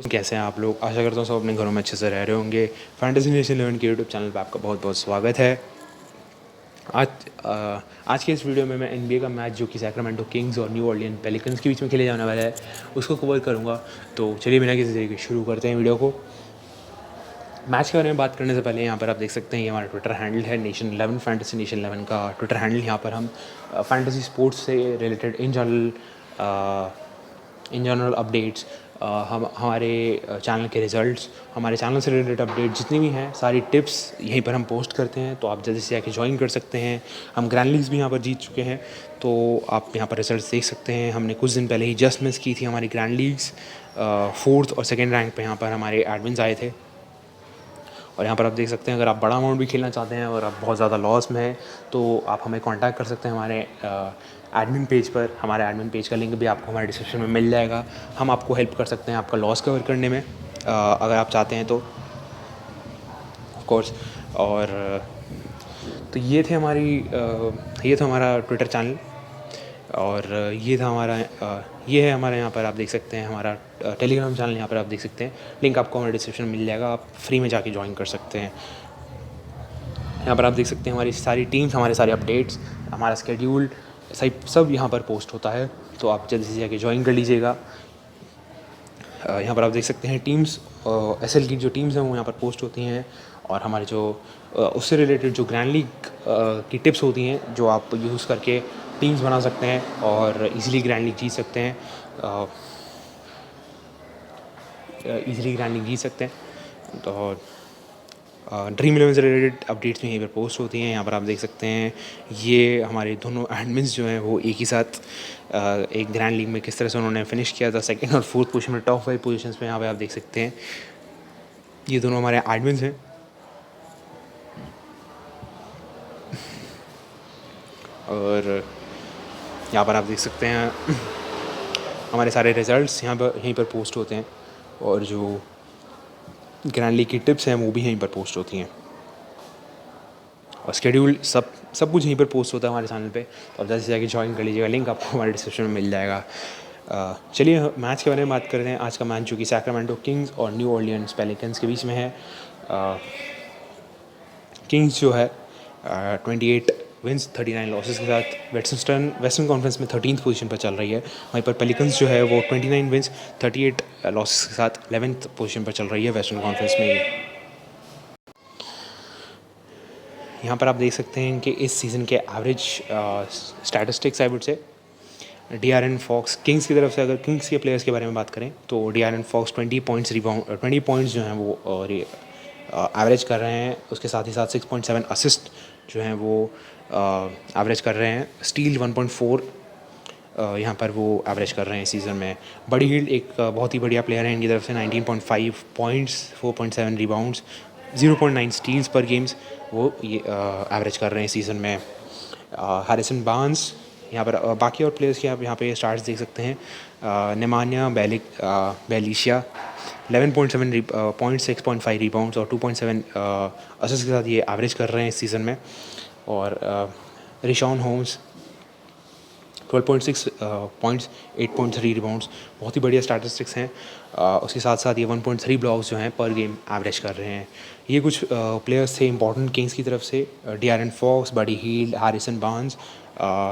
कैसे हैं आप लोग? आशा करता हूँ सब अपने घरों में अच्छे से रह रहे होंगे। फैंटेसी नेशन 11 के यूट्यूब चैनल पे आपका बहुत बहुत स्वागत है। आज आज के इस वीडियो में मैं एनबीए का मैच जो कि सैक्रामेंटो किंग्स और न्यू ऑर्लियन पेलिकन्स के बीच में खेले जाने वाला है उसको कवर करूँगा। तो चलिए बिना किसी तरीके शुरू करते हैं वीडियो को। मैच के बारे में बात करने से पहले यहाँ पर आप देख सकते हैं ये हमारा ट्विटर हैंडल है नेशन 11 फैंटेसी नेशन 11 का ट्विटर हैंडल। यहाँ पर हम फैंटेसी स्पोर्ट्स से रिलेटेड इन जनरल अपडेट्स, हम हमारे चैनल के रिज़ल्ट्स, हमारे चैनल से रिलेटेड अपडेट जितनी भी हैं सारी टिप्स यहीं पर हम पोस्ट करते हैं। तो आप जल्दी से आके ज्वाइन कर सकते हैं। हम ग्रैंड लीग्स भी यहाँ पर जीत चुके हैं, तो आप यहाँ पर रिजल्ट्स देख सकते हैं। हमने कुछ दिन पहले ही जस्ट मिस की थी हमारी ग्रैंड लीग्स। 4th और 2nd रैंक पे यहाँ पर हमारे एडमिन्स आए थे। और यहाँ पर आप देख सकते हैं अगर आप बड़ा अमाउंट भी खेलना चाहते हैं और आप बहुत ज़्यादा लॉस में हैं तो आप हमें कांटेक्ट कर सकते हैं हमारे एडमिन पेज पर। हमारे एडमिन पेज का लिंक भी आपको हमारे डिस्क्रिप्शन में मिल जाएगा। हम आपको हेल्प कर सकते हैं आपका लॉस कवर करने में, अगर आप चाहते हैं तो ऑफ कोर्स। और तो ये थे ये था हमारा ट्विटर चैनल, और ये है हमारा यहाँ पर आप देख सकते हैं हमारा टेलीग्राम चैनल। यहाँ पर आप देख सकते हैं, लिंक आपको हमारे डिस्क्रिप्शन में मिल जाएगा। आप फ्री में जाके ज्वाइन कर सकते हैं। यहाँ पर आप देख सकते हैं हमारी सारी टीम्स, हमारे सारे अपडेट्स, हमारा स्केड्यूल सब यहाँ पर पोस्ट होता है। तो आप जल्दी से जाके ज्वाइन कर लीजिएगा। यहाँ पर आप देख सकते हैं टीम्स, एसएल की जो टीम्स हैं वो यहाँ पर पोस्ट होती हैं। और हमारे जो उससे रिलेटेड जो ग्रैंड लीग की टिप्स होती हैं जो आप यूज़ करके टीम्स बना सकते हैं और इजीली ग्रैंड लीग जीत सकते हैं। तो ड्रीम 11 से रिलेटेड अपडेट्स भी यहीं पर पोस्ट होती हैं। यहाँ पर आप देख सकते हैं ये हमारे दोनों एडमिन्स जो हैं वो एक ही साथ एक ग्रैंड लीग में किस तरह से उन्होंने फिनिश किया था 2nd और 4th पोजीशन में, टॉप 5 पोजीशंस में। यहाँ पर आप देख सकते हैं ये दोनों हमारे एडमिन्स हैं। और यहाँ पर आप देख सकते हैं हमारे सारे रिज़ल्ट्स यहीं पर पोस्ट होते हैं, और जो ग्रैंड लीग की टिप्स हैं वो भी यहीं पर पोस्ट होती हैं, और शेड्यूल सब कुछ यहीं पर पोस्ट होता है हमारे चैनल पे। तो आप जल्दी से जाके ज्वाइन कर लीजिएगा, लिंक आपको हमारे डिस्क्रिप्शन में मिल जाएगा। चलिए मैच के बारे में बात करते हैं। आज का मैच जो कि सैक्रामेंटो किंग्स और न्यू ऑर्लियंस पेलिकन्स के बीच में है। किंग्स जो है 28 विंस 39 लॉसेस के साथ वेस्टर्न कॉन्फ्रेंस में 13th पोजीशन पर चल रही है। वहीं पर पेलिकन्स जो है वो 29 विंस 38 लॉसेस के साथ 11th पोजीशन पर चल रही है वेस्टर्न कॉन्फ्रेंस में। यहाँ पर आप देख सकते हैं कि इस सीज़न के average statistics I would say De'Aaron fox Kings की तरफ से, अगर किंग्स के प्लेयर्स के बारे में बात करें तो डीआरएन फॉक्स 20 पॉइंट्स जो हैं वो एवरेज कर रहे हैं। उसके साथ ही साथ 6.7 असिस्ट जो हैं वो एवरेज कर रहे हैं। स्टील 1.4 यहाँ पर वो एवरेज कर रहे हैं सीज़न में। बड़ी हिल एक बहुत ही बढ़िया प्लेयर है इनकी तरफ से, 19.5 पॉइंट्स, 4.7 रिबाउंड्स, 0.9 स्टील्स पर गेम्स वो ये एवरेज कर रहे हैं सीज़न में। हैरिसन बार्न्स, यहाँ पर बाकी और प्लेयर्स के आप यहाँ पे स्टार्ट्स देख सकते हैं। नेमानिया बेलिशिया 11.7 पॉइंट्स, 6.5 रिबाउंड्स और 2.7 असिस्ट के साथ ये एवरेज कर रहे हैं इस सीज़न में। और रिशॉन होम्स 12.6 पॉइंट्स, 8.3 रिबाउंड्स, बहुत ही बढ़िया स्टैटिस्टिक्स हैं। उसके साथ साथ ये 1.3 ब्लॉक्स जो हैं पर गेम एवरेज कर रहे हैं। ये कुछ प्लेयर्स थे इंपॉर्टेंट किंग्स की तरफ से। De'Aaron Fox, Buddy Hield, Harrison Barnes,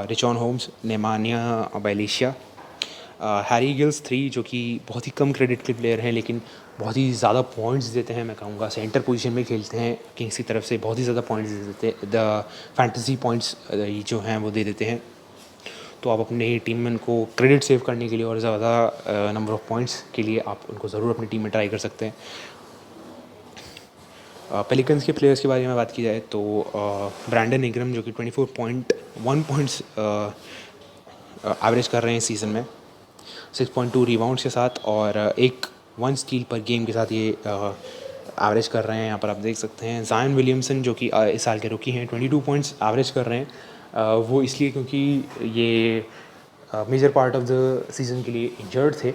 Richaun Holmes, Nemanja Bjelica, Harry Giles 3 जो कि बहुत ही कम क्रेडिट के प्लेयर हैं लेकिन बहुत ही ज़्यादा पॉइंट्स देते हैं। मैं कहूँगा सेंटर पोजीशन में खेलते हैं किंग्स की तरफ से, बहुत ही ज़्यादा पॉइंट्स दे देते हैं। द फैंटेसी पॉइंट्स जो हैं वो दे देते हैं। तो आप अपनी टीम में उनको क्रेडिट सेव करने के लिए और ज़्यादा नंबर ऑफ़ पॉइंट्स के लिए आप उनको ज़रूर अपनी टीम में ट्राई कर सकते हैं। पेलिकन्स के प्लेयर्स के बारे में बात की जाए तो ब्रैंडन इंग्रम जो कि 24.1 पॉइंट्स एवरेज कर रहे हैं सीज़न में, 6.2 रिबाउंड्स के साथ और 1 स्टील पर गेम के साथ ये एवरेज कर रहे हैं। यहाँ पर आप देख सकते हैं ज़ायन विलियमसन जो कि इस साल के रुकी हैं, 22 पॉइंट्स एवरेज कर रहे हैं। वो इसलिए क्योंकि ये major part of the season के लिए इंजर्ड थे,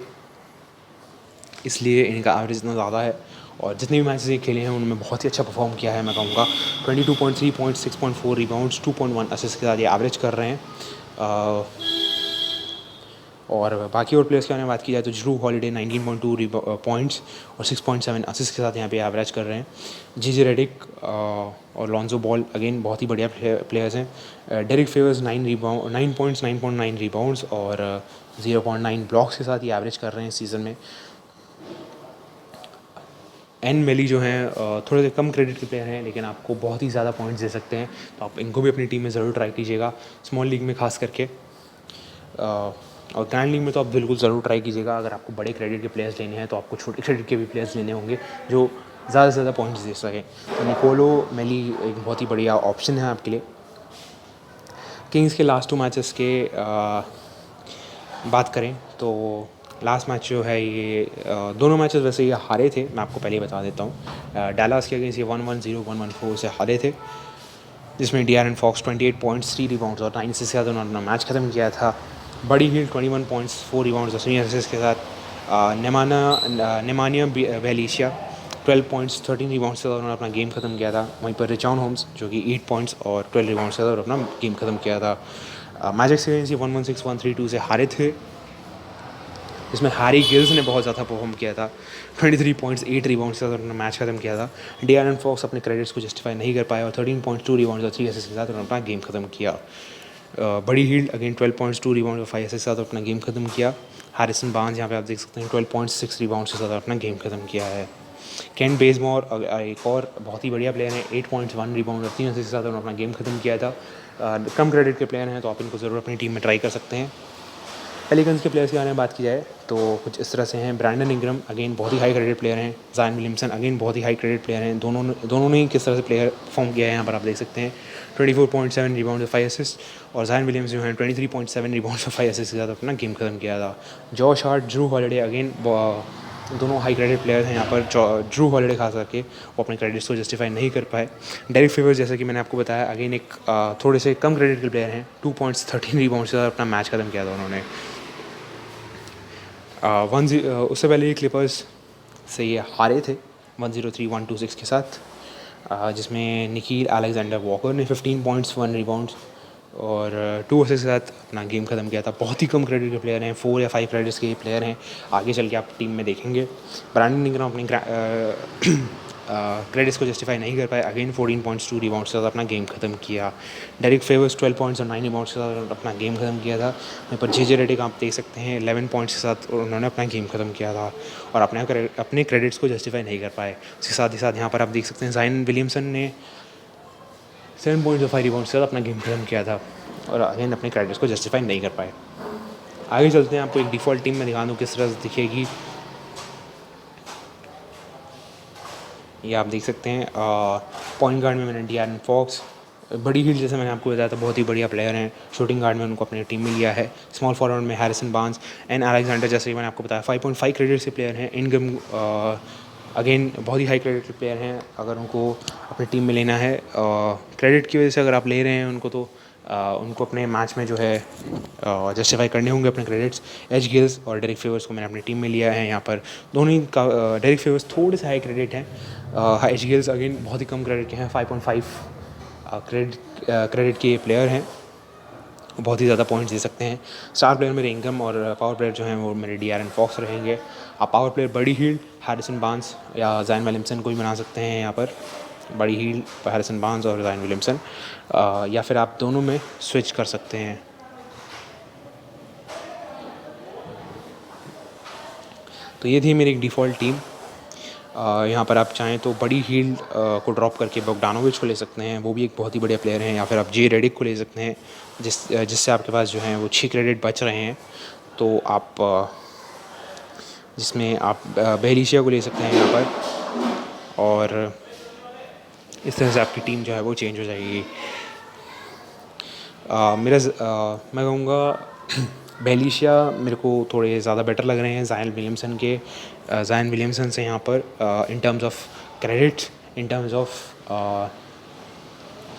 इसलिए इनका एवरेज इतना ज़्यादा है। और जितने भी मैचेस ये खेले हैं उनमें बहुत ही अच्छा परफॉर्म किया है। मैं कहूँगा 22.3 पॉइंट्स, 6.4 रिबाउंड्स, 2.1 असिस्ट के साथ ये एवरेज कर रहे हैं। और बाकी और प्लेयर्स के बारे में बात की जाए तो ड्रू हॉलिडे 19.2 पॉइंट्स और 6.7 असिस्ट के साथ यहाँ पे एवरेज कर रहे हैं। जीजे रेडिक और लॉन्जो बॉल अगेन बहुत ही बढ़िया प्लेयर्स हैं। डेरिक फेवर्स 9 पॉइंट्स 9.9 रिबाउंड्स और 0.9 ब्लॉक्स के साथ ही एवरेज कर रहे हैं इस सीज़न में। एन मेली जो हैं थोड़े से कम क्रेडिट के प्लेयर हैं, लेकिन आपको बहुत ही ज़्यादा पॉइंट्स दे सकते हैं, तो आप इनको भी अपनी टीम में ज़रूर ट्राई कीजिएगा, स्मॉल लीग में खास करके। और ग्रैंड लीग में तो आप बिल्कुल ज़रूर ट्राई कीजिएगा। अगर आपको बड़े क्रेडिट के प्लेयर्स लेने हैं तो आपको छोटे क्रेडिट के भी प्लेयर्स लेने होंगे जो ज़्यादा से ज़्यादा पॉइंट्स दे सकें। तो निकोलो मेली एक बहुत ही बढ़िया ऑप्शन है आपके लिए। किंग्स के लास्ट 2 मैचेस के बात करें तो लास्ट मैच जो है ये दोनों मैचेस वैसे ये हारे थे, मैं आपको पहले ही बता देता हूँ। डैलास के अगेंस्ट ये 1-1-0 1-1-4 से हारे थे, जिसमें डियारन फॉक्स 28 पॉइंट्स 3 रिबाउंड्स और 9 असिस्ट के साथ उन्होंने अपना मैच ख़त्म किया था। बड़ी हिल 21 पॉइंट्स 4 रिबाउंड्स और 3 असिस्ट के साथ नेमानिया वेलिशिया 12 पॉइंट्स 13 रिबाउंड्स के साथ उन्होंने अपना गेम ख़त्म किया था। वहीं पर रिचाउन होम्स जो कि 8 पॉइंट्स और 12 रिबाउंड्स के साथ अपना गेम ख़त्म किया था। मैजिक से 116-132 से हारे थे, इसमें हैरी गिल्स ने बहुत ज़्यादा परफॉर्म किया था। 23 पॉइंट्स 8 रिबाउंड्स के साथ उन्होंने मैच खत्म किया था। डियारन फॉक्स अपने क्रेडिट्स को जस्टिफाई नहीं कर पाए और 13 पॉइंट्स 2 रिबाउंड्स और 3 असिस्ट के साथ उन्होंने अपना गेम खत्म किया। बड़ी हील्ड अगेन 12 पॉइंट्स 2 रिबाउंड और 5 असिस्ट के साथ अपना गेम खत्म किया। हैरिसन बार्न्स यहाँ पे आप देख सकते हैं 12 पॉइंट्स 6 रिबाउंड्स के साथ अपना गेम खत्म किया है। केन बेजमोर एक और बहुत ही बढ़िया प्लेयर है, 8 पॉइंट्स 1 रिबाउंड और 3 असिस्ट के साथ उन्होंने अपना गेम खत्म किया था। कम क्रेडिट के प्लेयर हैं तो आप इनको ज़रूर अपनी टीम में ट्राई कर सकते हैं। पेलिकन्स के प्लेयर्स के बारे में बात की जाए तो कुछ इस तरह से हैं। ब्रैंडन इंग्रम अगेन बहुत ही हाई क्रेडिट प्लेयर हैं। ज़ायन विलियमसन अगेन बहुत ही हाई क्रेडिट प्लेयर हैं। दोनों ने किस तरह से प्लेयर फॉर्म किया है यहाँ पर आप देख सकते हैं। 24.7 रिबाउंड और 5 असिस्ट, और ज़ायन विलियम्स जो हैं 23.7 रिबाउंड और 5 असिस्ट के साथ अपना गेम खत्म किया था। Josh heart, Drew holiday again दोनों हाई क्रेडिट प्लेयर्स हैं यहाँ पर। ड्रू हॉलिडे खास करके वो अपने क्रेडिट्स को जस्टिफाई नहीं कर पाए। डेरिक फेवर्स जैसा कि मैंने आपको बताया अगेन एक थोड़े से कम क्रेडिट के प्लेयर हैं। 2 पॉइंट्स 13 रिबाउंड के साथ अपना मैच खत्म किया था उन्होंने। उससे पहले ये क्लिपर्स से ये हारे थे 103-126 के साथ, जिसमें निकील अलेक्जेंडर वॉकर ने 15 पॉइंट्स 1 रिबाउंड्स और 2 असिस्ट के साथ अपना गेम ख़त्म किया था। बहुत ही कम क्रेडिट के प्लेयर हैं, 4 या 5 क्रेडिट्स के प्लेयर हैं, आगे चल के आप टीम में देखेंगे। ब्रैंडन इंग्रम अपनी क्रेडिट्स को जस्टिफाई नहीं कर पाए, अगेन 14 पॉइंट्स 2 रिबाउंड्स के साथ अपना गेम खत्म किया। डेरिक फेवर्स 12 पॉइंट्स और 9 रिबाउंड्स के साथ अपना गेम खत्म किया था। यहाँ पर जे रेडिक आप देख सकते हैं 11 पॉइंट्स के साथ उन्होंने अपना गेम खत्म किया था और अपने क्रेडिट्स को जस्टिफाई नहीं कर पाए। उसके साथ ही साथ यहाँ पर आप देख सकते हैं ज़ायन विलियमसन ने 7 पॉइंट्स और 5 रिबाउंड्स के साथ अपना गेम खत्म किया था और अगेन अपने क्रेडिट्स को जस्टिफाई नहीं कर पाए। आगे चलते हैं, आपको एक डिफ़ॉल्ट टीम में दिखा दूँ किस तरह से दिखेगी। ये आप देख सकते हैं पॉइंट गार्ड में मैंने डियारन फॉक्स, बड़ी हिल जैसे मैंने आपको बताया था बहुत ही बढ़िया प्लेयर हैं। शूटिंग गार्ड में उनको अपनी टीम में लिया है। स्मॉल फॉरवर्ड में हैरिसन बार्न्स एंड अलेक्जेंडर, जैसे मैंने आपको बताया 5.5 क्रेडिट से प्लेयर हैं। इनकम अगेन बहुत ही हाई क्रेडिट के प्लेयर हैं। अगर उनको अपनी टीम में लेना है क्रेडिट की वजह से अगर आप ले रहे हैं उनको, तो उनको अपने मैच में जो है जस्टिफाई करने होंगे अपने क्रेडिट्स। एच गिल्स और डेरिक फेवर्स को मैंने अपनी टीम में लिया है यहाँ पर। दोनों ही डेरिक फेवर्स थोड़े से हाई क्रेडिट हैं, एच गिल्स अगेन बहुत ही कम क्रेडिट के हैं। 5.5 क्रेडिट के प्लेयर हैं, बहुत ही ज़्यादा पॉइंट्स दे सकते हैं। स्टार प्लेयर मेरे इंकम और पावर प्लेयर जो हैं वो मेरे डियारन फॉक्स रहेंगे। आप पावर प्लेयर बड़ी हील्ड हैरिसन बार्न्स या ज़ायन विलियमसन को भी बना सकते हैं यहाँ पर। बड़ी हील्ड हैरिसन बार्न्स और ज़ायन विलियमसन, या फिर आप दोनों में स्विच कर सकते हैं। तो ये थी मेरी एक डिफ़ॉल्ट टीम। यहाँ पर आप चाहें तो बड़ी हील्ड को ड्रॉप करके बोगडानोविच को ले सकते हैं, वो भी एक बहुत ही बढ़िया प्लेयर हैं। या फिर आप जे रेडिक को ले सकते हैं, जिससे आपके पास जो हैं वो 6 क्रेडिट बच रहे हैं। तो आप जिसमें आप बेलिशिया को ले सकते हैं यहाँ पर, और इस तरह से आपकी टीम जो है वो चेंज हो जाएगी। मैं कहूँगा बेलिशिया मेरे को थोड़े ज़्यादा बेटर लग रहे हैं ज़ायन विलियमसन से यहाँ पर, in terms of credits, in terms of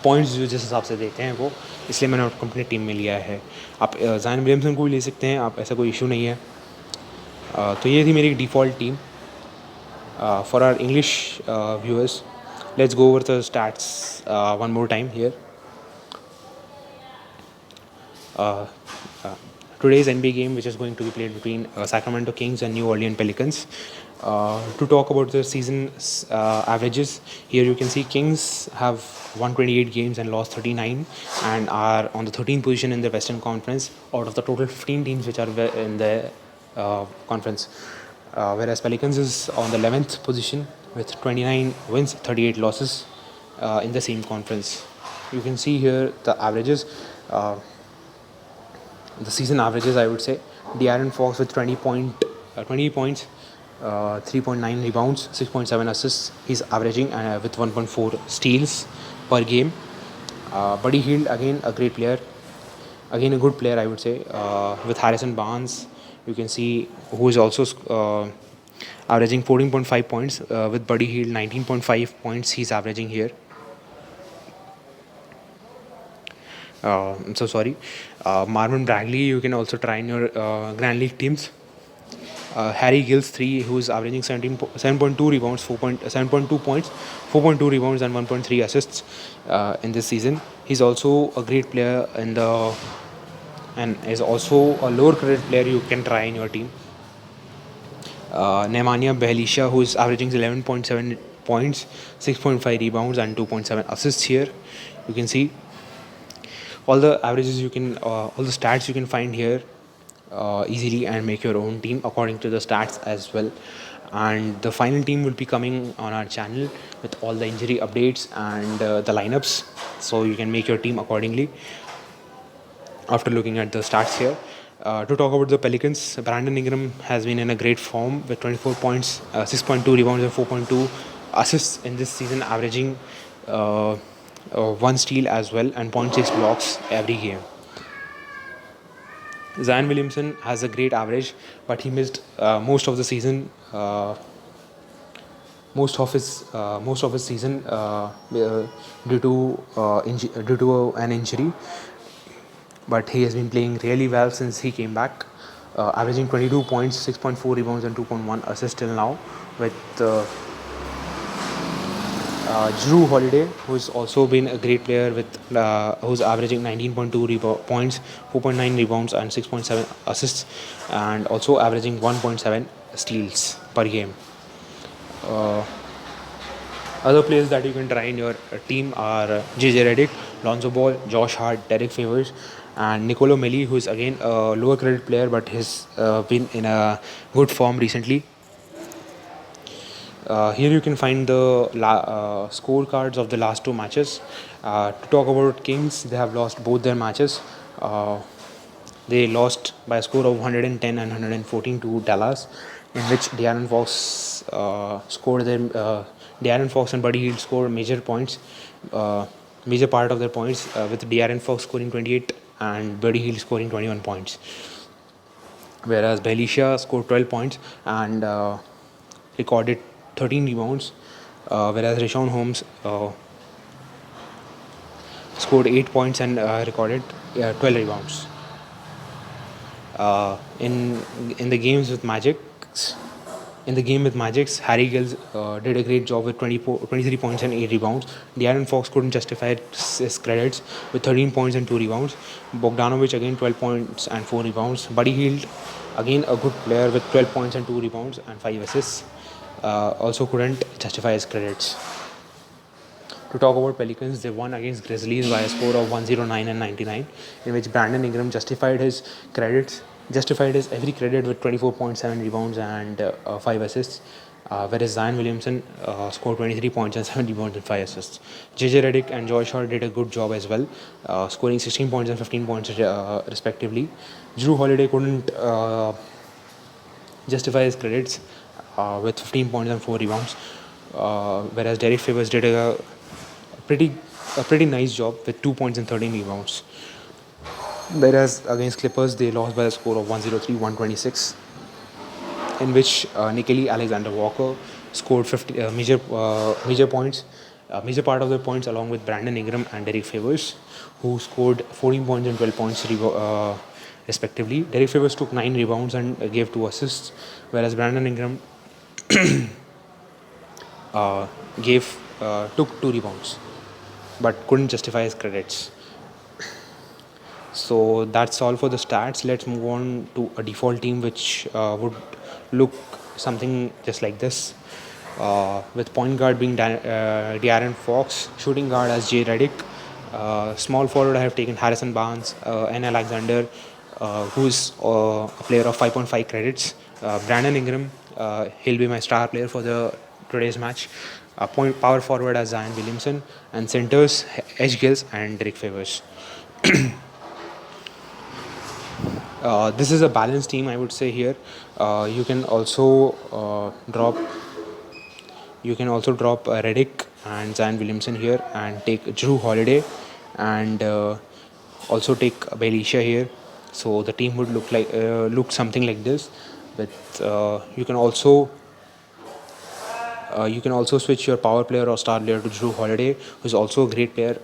points जो जिस हिसाब से देते हैं वो, इसलिए मैंने उनको अपनी टीम में लिया है। आप ज़ायन विलियमसन को भी ले सकते हैं, आप ऐसा कोई इशू नहीं है। तो ये थी मेरी default team. For our English viewers, let's go over the stats one more time here. today's NBA game, which is going to be played between Sacramento Kings and New Orleans Pelicans. To talk about the season averages, here you can see Kings have won 28 games and lost 39, and are on the 13th position in the Western Conference out of the total 15 teams which are in the conference. Whereas Pelicans is on the 11th position with 29 wins, 38 losses in the same conference. You can see here the averages, the season averages, I would say. De'Aaron Fox with 20 points, 3.9 rebounds, 6.7 assists. He's averaging with 1.4 steals per game. Buddy Hield, again a great player, again a good player, I would say. With Harrison Barnes, you can see, who is also averaging 14.5 points. With Buddy Hield, 19.5 points he's averaging here. I'm so sorry. Marvin Bagley, you can also try in your Grand League teams. Harry Giles 3, who's averaging 7.2 rebounds, 7.2 points, 4.2 rebounds, and 1.3 assists in this season. He's also a great player and is also a lower credit player you can try in your team. Nemanja Bjelica, who is averaging 11.7 points, 6.5 rebounds, and 2.7 assists here. You can see all the averages all the stats you can find here easily, and make your own team according to the stats as well. And the final team will be coming on our channel with all the injury updates and the lineups, so you can make your team accordingly after looking at the stats here. To talk about the Pelicans, Brandon Ingram has been in a great form with 24 points, 6.2 rebounds, and 4.2 assists in this season, averaging 1 steal as well, and 0.6 blocks every game. Zion Williamson has a great average, but he missed most of the season. Most of his season due to an injury, but he has been playing really well since he came back, averaging 22 points, 6.4 rebounds, and 2.1 assists till now. With Jrue Holiday, who's also been a great player, with who's averaging 19.2 points, 4.9 rebounds, and 6.7 assists, and also averaging 1.7 steals per game. Other players that you can try in your team are JJ Redick, Lonzo Ball, Josh Hart, Derek Favors, and Nicolo Melli, who is again a lower credit player but has been in a good form recently. Here you can find the scorecards of the last 2 matches. To talk about Kings, they have lost both their matches. They lost by a score of 110 and 114 to Dallas, in which De'Aaron Fox De'Aaron Fox and Buddy Hield scored major part of their points, with De'Aaron Fox scoring 28 and Buddy Hield scoring 21 points. Whereas Bjelica scored 12 points and recorded 13 rebounds, whereas Richaun Holmes scored 8 points and recorded 12 rebounds. In the game with Magic, Harry Giles did a great job with 23 points and 8 rebounds. De'Aaron Fox couldn't justify his credits with 13 points and 2 rebounds. Bogdanovic again 12 points and 4 rebounds. Buddy Hield, again a good player with 12 points and 2 rebounds and 5 assists, also couldn't justify his credits. To talk about Pelicans, they won against Grizzlies by a score of 109 and 99, in which Brandon Ingram justified his every credit with 24.7 rebounds and 5 assists, whereas Zion Williamson scored 23 points and 7 rebounds and 5 assists. JJ Redick and Josh Hart did a good job as well, scoring 16 points and 15 points respectively. Jrue Holiday couldn't justify his credits with 15 points and 4 rebounds, whereas Derek Favors did a pretty nice job with 2 points and 13 rebounds. Whereas against Clippers, they lost by a score of 103-126, in which Nickeil Alexander-Walker scored 50 major points, major part of the points, along with Brandon Ingram and Derek Favors, who scored 14 points and 12 points respectively. Derek Favors took 9 rebounds and gave 2 assists, whereas Brandon Ingram took 2 rebounds but couldn't justify his credits. So that's all for the stats. Let's move on to a default team which would look something just like this. With point guard being De'Aaron Fox, shooting guard as Jay Redick, small forward I have taken Harrison Barnes, N. Alexander, who's a player of 5.5 credits, Brandon Ingram, he'll be my star player for the today's match. Point power forward as Zion Williamson, and centers Edge Gills and Derek Favors. This is a balanced team, I would say here. You can also drop Redick and Zion Williamson here, and take Drew Holiday, and also take Belisha here. So the team would look something like this. But you can also switch your power player or star player to Drew Holiday, who's also a great player.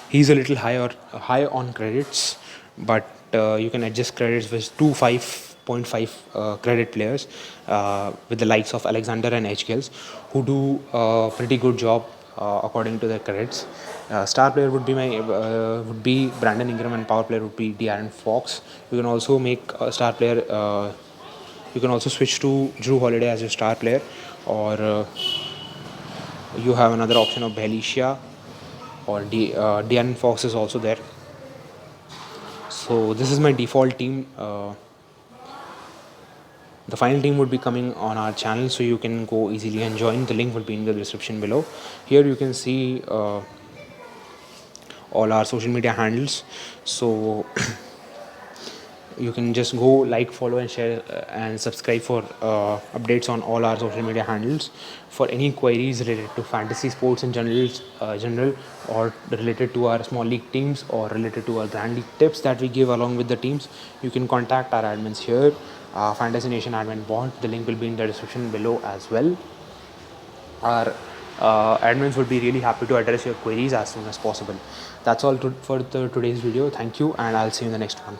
He's a little high on credits, but you can adjust credits with 5.5 credit players, with the likes of Alexander and Edge Gills, who do a pretty good job according to their credits. Star player would be Brandon Ingram, and power player would be De'Aaron Fox. You can also make a star player. You can also switch to Drew Holiday as your star player, or you have another option of Belisha, or De'Aaron Fox is also there. So this is my default team. The final team would be coming on our channel, so you can go easily and join. The link will be in the description below. Here you can see all our social media handles. So you can just go like, follow and share and subscribe for updates on all our social media handles. For any queries related to fantasy sports in general, or related to our small league teams, or related to our grand league tips that we give along with the teams, you can contact our admins here, Fantasy Nation admin bot. The link will be in the description below as well. Our admins would be really happy to address your queries as soon as possible. That's all for today's video. Thank you, and I'll see you in the next one.